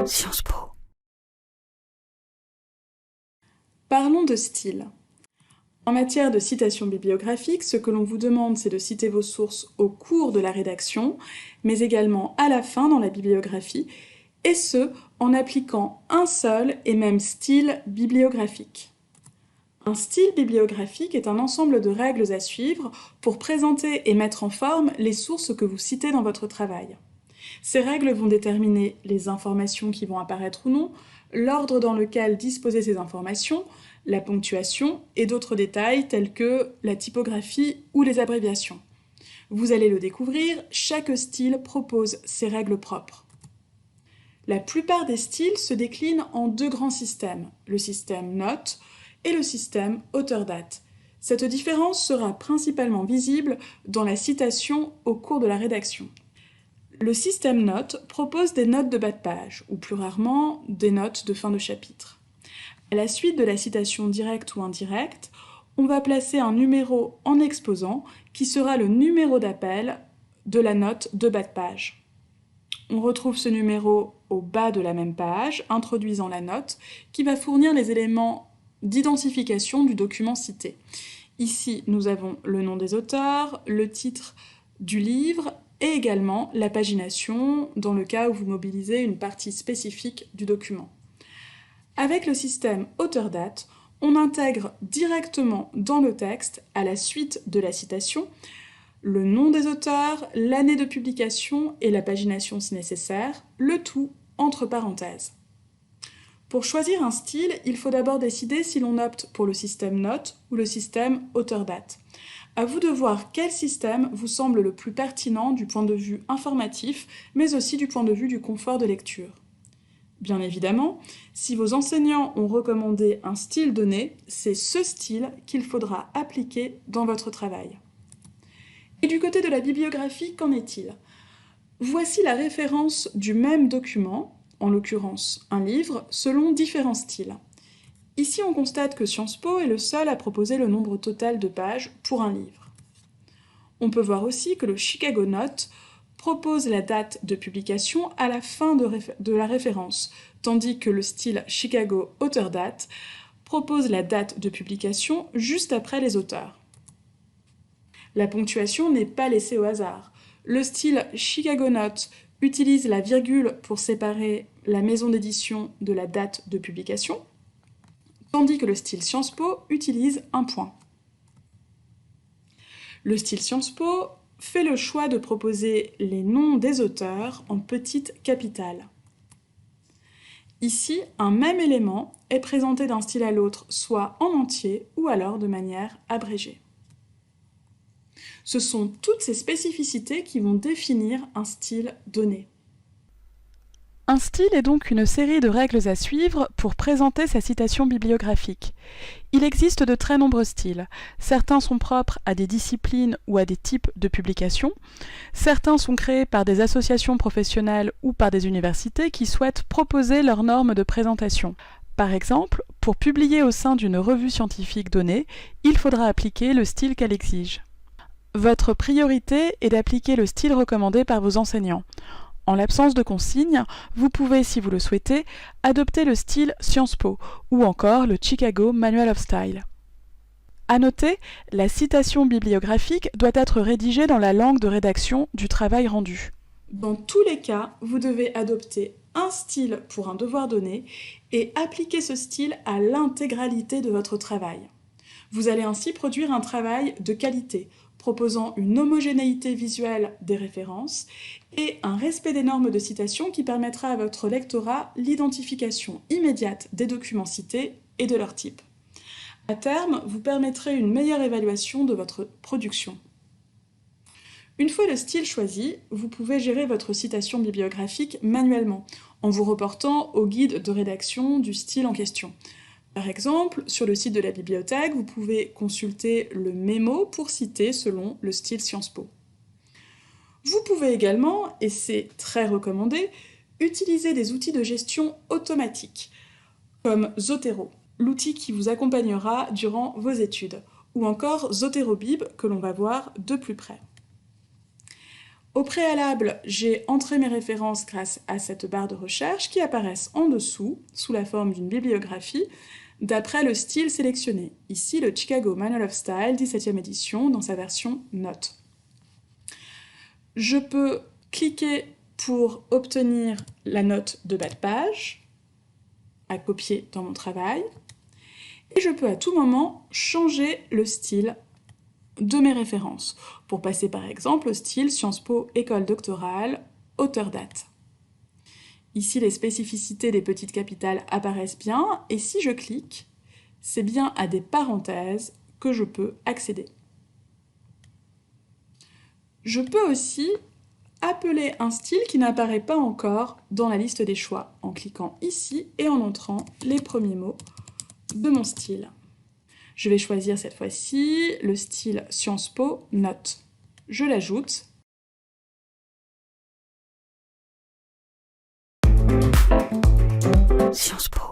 Sciences Po. Parlons de style. En matière de citation bibliographique, ce que l'on vous demande, c'est de citer vos sources au cours de la rédaction, mais également à la fin dans la bibliographie, et ce, en appliquant un seul et même style bibliographique. Un style bibliographique est un ensemble de règles à suivre pour présenter et mettre en forme les sources que vous citez dans votre travail. Ces règles vont déterminer les informations qui vont apparaître ou non, l'ordre dans lequel disposer ces informations, la ponctuation et d'autres détails tels que la typographie ou les abréviations. Vous allez le découvrir, chaque style propose ses règles propres. La plupart des styles se déclinent en deux grands systèmes, le système note et le système auteur-date. Cette différence sera principalement visible dans la citation au cours de la rédaction. Le système note propose des notes de bas de page, ou plus rarement des notes de fin de chapitre. À la suite de la citation directe ou indirecte, on va placer un numéro en exposant qui sera le numéro d'appel de la note de bas de page. On retrouve ce numéro au bas de la même page, introduisant la note, qui va fournir les éléments d'identification du document cité. Ici, nous avons le nom des auteurs, le titre du livre et également la pagination dans le cas où vous mobilisez une partie spécifique du document. Avec le système auteur-date, on intègre directement dans le texte, à la suite de la citation, le nom des auteurs, l'année de publication et la pagination si nécessaire, le tout entre parenthèses. Pour choisir un style, il faut d'abord décider si l'on opte pour le système note ou le système auteur-date. À vous de voir quel système vous semble le plus pertinent du point de vue informatif, mais aussi du point de vue du confort de lecture. Bien évidemment, si vos enseignants ont recommandé un style donné, c'est ce style qu'il faudra appliquer dans votre travail. Et du côté de la bibliographie, qu'en est-il ? Voici la référence du même document, en l'occurrence un livre, selon différents styles. Ici, on constate que Sciences Po est le seul à proposer le nombre total de pages pour un livre. On peut voir aussi que le Chicago Note propose la date de publication à la fin de la référence, tandis que le style Chicago Auteur Date propose la date de publication juste après les auteurs. La ponctuation n'est pas laissée au hasard. Le style Chicago Note utilise la virgule pour séparer la maison d'édition de la date de publication, tandis que le style Sciences Po utilise un point. Le style Sciences Po fait le choix de proposer les noms des auteurs en petites capitales. Ici, un même élément est présenté d'un style à l'autre, soit en entier ou alors de manière abrégée. Ce sont toutes ces spécificités qui vont définir un style donné. Un style est donc une série de règles à suivre pour présenter sa citation bibliographique. Il existe de très nombreux styles. Certains sont propres à des disciplines ou à des types de publications. Certains sont créés par des associations professionnelles ou par des universités qui souhaitent proposer leurs normes de présentation. Par exemple, pour publier au sein d'une revue scientifique donnée, il faudra appliquer le style qu'elle exige. Votre priorité est d'appliquer le style recommandé par vos enseignants. En l'absence de consignes, vous pouvez, si vous le souhaitez, adopter le style Sciences Po ou encore le Chicago Manual of Style. À noter, la citation bibliographique doit être rédigée dans la langue de rédaction du travail rendu. Dans tous les cas, vous devez adopter un style pour un devoir donné et appliquer ce style à l'intégralité de votre travail. Vous allez ainsi produire un travail de qualité, proposant une homogénéité visuelle des références et un respect des normes de citation qui permettra à votre lectorat l'identification immédiate des documents cités et de leur type. À terme, vous permettrez une meilleure évaluation de votre production. Une fois le style choisi, vous pouvez gérer votre citation bibliographique manuellement, en vous reportant au guide de rédaction du style en question. Par exemple, sur le site de la bibliothèque, vous pouvez consulter le mémo pour citer selon le style Sciences Po. Vous pouvez également, et c'est très recommandé, utiliser des outils de gestion automatique, comme Zotero, l'outil qui vous accompagnera durant vos études, ou encore Zotero Bib, que l'on va voir de plus près. Au préalable, j'ai entré mes références grâce à cette barre de recherche qui apparaissent en dessous, sous la forme d'une bibliographie, d'après le style sélectionné. Ici, le Chicago Manual of Style, 17e édition, dans sa version Note. Je peux cliquer pour obtenir la note de bas de page, à copier dans mon travail, et je peux à tout moment changer le style de mes références, pour passer par exemple au style Sciences Po École Doctorale, auteur-date. Ici, les spécificités des petites capitales apparaissent bien, et si je clique, c'est bien à des parenthèses que je peux accéder. Je peux aussi appeler un style qui n'apparaît pas encore dans la liste des choix, en cliquant ici et en entrant les premiers mots de mon style. Je vais choisir cette fois-ci le style Sciences Po Note. Je l'ajoute. Sciences Po.